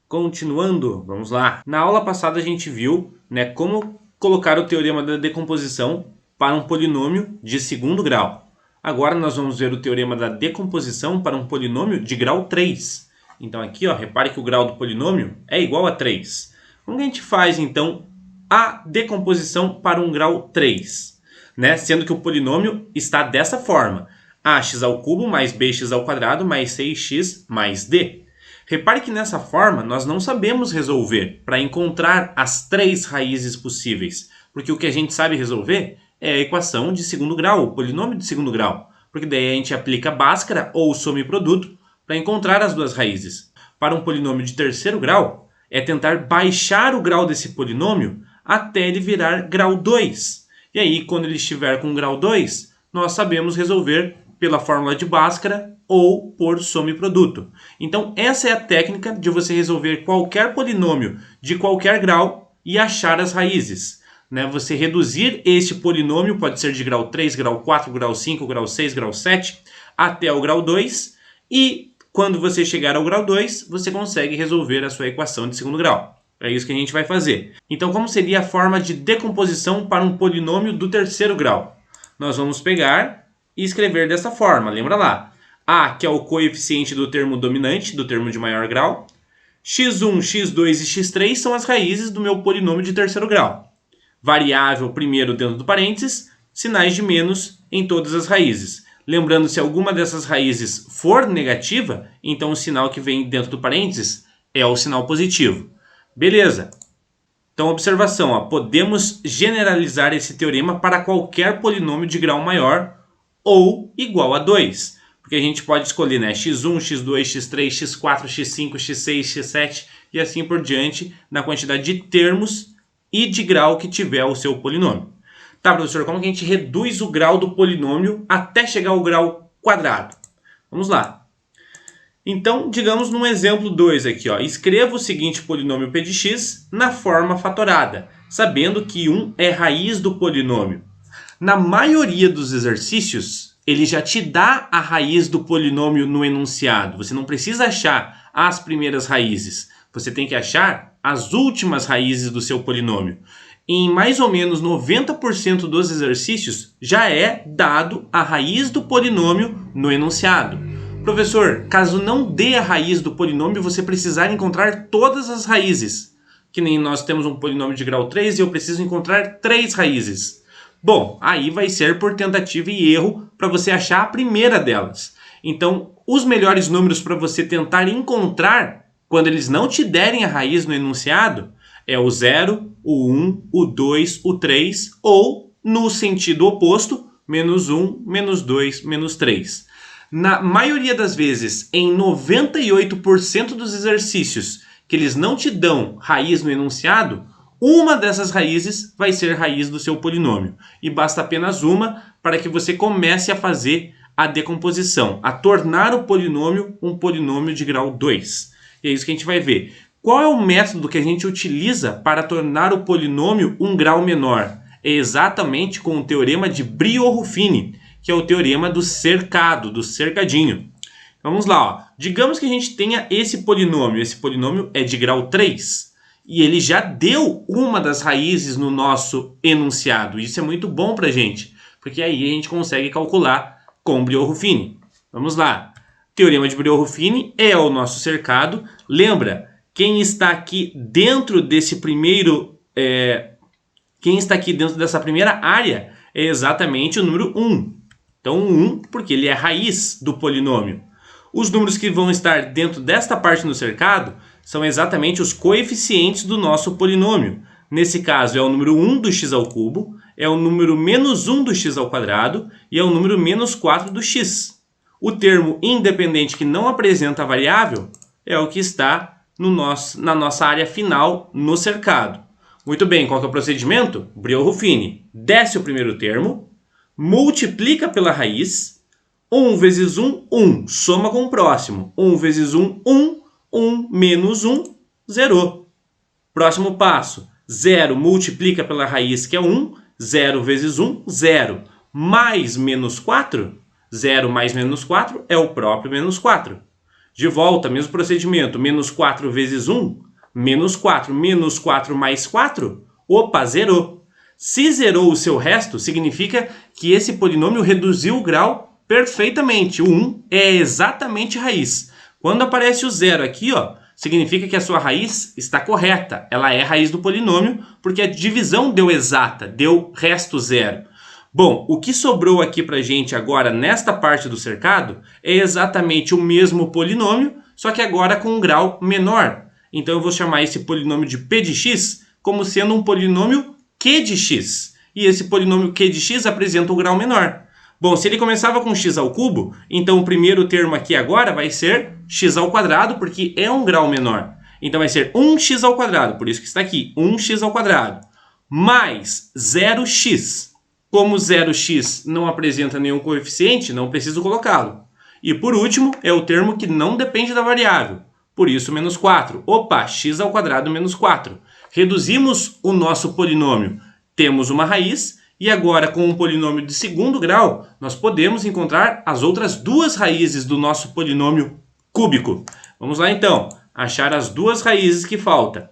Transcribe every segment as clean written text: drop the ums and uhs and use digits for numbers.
Continuando, vamos lá. Na aula passada a gente viu, como colocar o teorema da decomposição para um polinômio de segundo grau. Agora nós vamos ver o teorema da decomposição para um polinômio de grau 3. Então aqui, repare que o grau do polinômio é igual a 3. Como que a gente faz então a decomposição para um grau 3? Sendo que o polinômio está dessa forma: ax ao cubo mais bx ao quadrado mais 6x mais d. Repare que nessa forma nós não sabemos resolver para encontrar as três raízes possíveis, porque o que a gente sabe resolver é a equação de segundo grau, o polinômio de segundo grau, porque daí a gente aplica Bhaskara ou soma e produto para encontrar as duas raízes. Para um polinômio de terceiro grau, é tentar baixar o grau desse polinômio até ele virar grau 2. E aí, quando ele estiver com grau 2, nós sabemos resolver pela fórmula de Bhaskara ou por soma e produto. Então, essa é a técnica de você resolver qualquer polinômio de qualquer grau e achar as raízes. Você reduzir este polinômio, pode ser de grau 3, grau 4, grau 5, grau 6, grau 7, até o grau 2, e quando você chegar ao grau 2, você consegue resolver a sua equação de segundo grau. É isso que a gente vai fazer. Então, como seria a forma de decomposição para um polinômio do terceiro grau? Nós vamos pegar e escrever dessa forma, lembra lá. A, que é o coeficiente do termo dominante, do termo de maior grau. x1, x2 e x3 são as raízes do meu polinômio de terceiro grau. Variável primeiro dentro do parênteses, sinais de menos em todas as raízes. Lembrando, se alguma dessas raízes for negativa, então o sinal que vem dentro do parênteses é o sinal positivo. Beleza. Então, observação, podemos generalizar esse teorema para qualquer polinômio de grau maior ou igual a 2. Porque a gente pode escolher x1, x2, x3, x4, x5, x6, x7 e assim por diante na quantidade de termos e de grau que tiver o seu polinômio. Tá, professor, como que a gente reduz o grau do polinômio até chegar ao grau quadrado? Vamos lá. Então, digamos num exemplo 2 aqui, escreva o seguinte polinômio p de x na forma fatorada, sabendo que 1 é raiz do polinômio. Na maioria dos exercícios, ele já te dá a raiz do polinômio no enunciado. Você não precisa achar as primeiras raízes. Você tem que achar as últimas raízes do seu polinômio. Em mais ou menos 90% dos exercícios, já é dado a raiz do polinômio no enunciado. Professor, caso não dê a raiz do polinômio, você precisar encontrar todas as raízes. Que nem nós temos um polinômio de grau 3 e eu preciso encontrar 3 raízes. Bom, aí vai ser por tentativa e erro para você achar a primeira delas. Então, os melhores números para você tentar encontrar, quando eles não te derem a raiz no enunciado, é o 0, o 1, o 2, o 3, ou, no sentido oposto, menos 1, menos 2, menos 3. Na maioria das vezes, em 98% dos exercícios que eles não te dão raiz no enunciado, uma dessas raízes vai ser raiz do seu polinômio. E basta apenas uma para que você comece a fazer a decomposição, a tornar o polinômio um polinômio de grau 2. E é isso que a gente vai ver. Qual é o método que a gente utiliza para tornar o polinômio um grau menor? É exatamente com o teorema de Brio-Ruffini, que é o teorema do cercado, do cercadinho. Vamos lá. Digamos que a gente tenha esse polinômio é de grau 3, e ele já deu uma das raízes no nosso enunciado. Isso é muito bom para a gente, porque aí a gente consegue calcular com Brio-Ruffini. Vamos lá. Teorema de Brio-Ruffini é o nosso cercado. Lembra, quem está aqui dentro desse primeiro... quem está aqui dentro dessa primeira área é exatamente o número 1. Então, 1, porque ele é a raiz do polinômio. Os números que vão estar dentro desta parte no cercado são exatamente os coeficientes do nosso polinômio. Nesse caso, é o número 1 do x ao cubo, é o número menos 1 do x ao quadrado e é o número menos 4 do x. O termo independente que não apresenta a variável é o que está na nossa área final no cercado. Muito bem, qual que é o procedimento? Brio-Ruffini. Desce o primeiro termo, multiplica pela raiz, 1 vezes 1, 1, soma com o próximo. 1 vezes 1, 1, 1 menos 1, 0. Próximo passo, 0 multiplica pela raiz, que é 1, 0 vezes 1, 0. Mais menos 4, 0 mais menos 4 é o próprio menos 4. De volta, mesmo procedimento, menos 4 vezes 1, menos 4 mais 4, opa, zerou. Se zerou o seu resto, significa que esse polinômio reduziu o grau perfeitamente. O 1 é exatamente raiz. Quando aparece o zero aqui, ó, significa que a sua raiz está correta. Ela é raiz do polinômio porque a divisão deu exata, deu resto zero. Bom, o que sobrou aqui pra gente agora nesta parte do cercado é exatamente o mesmo polinômio, só que agora com um grau menor. Então eu vou chamar esse polinômio de p de x como sendo um polinômio q de x. E esse polinômio q de x apresenta um grau menor. Bom, se ele começava com x ao cubo, então o primeiro termo aqui agora vai ser x ao quadrado, porque é um grau menor. Então vai ser 1x ao quadrado, por isso que está aqui, 1x ao quadrado, mais 0x. Como 0x não apresenta nenhum coeficiente, não preciso colocá-lo. E por último, é o termo que não depende da variável, por isso menos 4. Opa, x ao quadrado menos 4. Reduzimos o nosso polinômio, temos uma raiz, e agora com um polinômio de segundo grau, nós podemos encontrar as outras duas raízes do nosso polinômio cúbico. Vamos lá então, achar as duas raízes que faltam.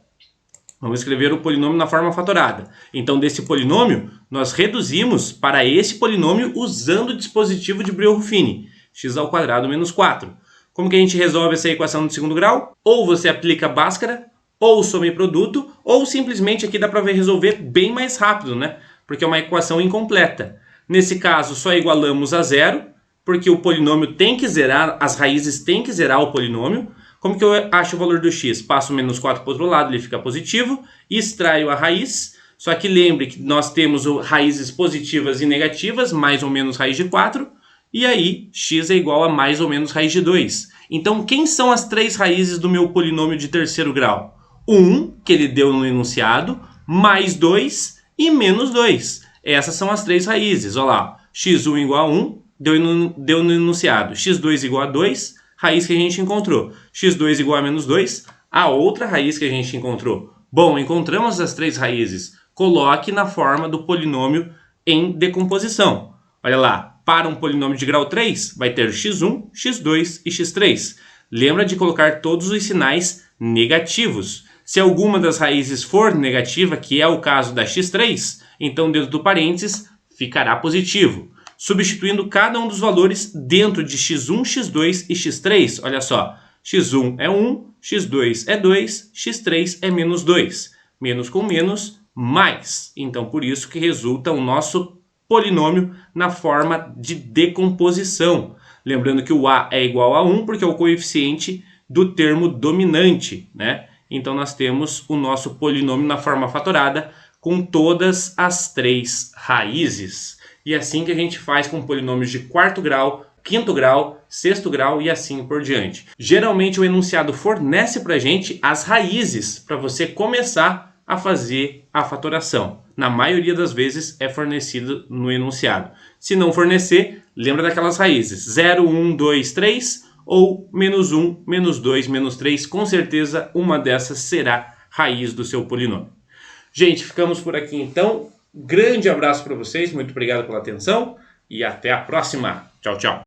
Vamos escrever o polinômio na forma fatorada. Então desse polinômio, nós reduzimos para esse polinômio usando o dispositivo de Breuer-Ruffini, x ao quadrado menos 4. Como que a gente resolve essa equação de segundo grau? Ou você aplica Bhaskara, ou soma e produto, ou simplesmente aqui dá para resolver bem mais rápido, né? Porque é uma equação incompleta. Nesse caso, só igualamos a zero, porque o polinômio tem que zerar, as raízes têm que zerar o polinômio. Como que eu acho o valor do x? Passo o menos 4 para o outro lado, ele fica positivo, extraio a raiz, só que lembre que nós temos raízes positivas e negativas, mais ou menos raiz de 4, e aí x é igual a mais ou menos raiz de 2. Então, quem são as três raízes do meu polinômio de terceiro grau? 1, que ele deu no enunciado, mais 2 e menos 2. Essas são as três raízes. Olha lá, x1 igual a 1, deu no enunciado. x2 igual a 2, raiz que a gente encontrou. x2 igual a menos 2, a outra raiz que a gente encontrou. Bom, encontramos as três raízes. Coloque na forma do polinômio em decomposição. Olha lá, para um polinômio de grau 3, vai ter x1, x2 e x3. Lembra de colocar todos os sinais negativos. Se alguma das raízes for negativa, que é o caso da x3, então dentro do parênteses ficará positivo. Substituindo cada um dos valores dentro de x1, x2 e x3. Olha só, x1 é 1, x2 é 2, x3 é menos 2. Menos com menos, mais. Então por isso que resulta o nosso polinômio na forma de decomposição. Lembrando que o a é igual a 1 porque é o coeficiente do termo dominante, né? Então nós temos o nosso polinômio na forma fatorada com todas as três raízes. E assim que a gente faz com polinômios de quarto grau, quinto grau, sexto grau e assim por diante. Geralmente o enunciado fornece para a gente as raízes para você começar a fazer a fatoração. Na maioria das vezes é fornecido no enunciado. Se não fornecer, lembra daquelas raízes 0, 1, 2, 3 ou menos 1, menos 2, menos 3. Com certeza uma dessas será raiz do seu polinômio. Gente, ficamos por aqui então. Grande abraço para vocês, muito obrigado pela atenção e até a próxima. Tchau, tchau.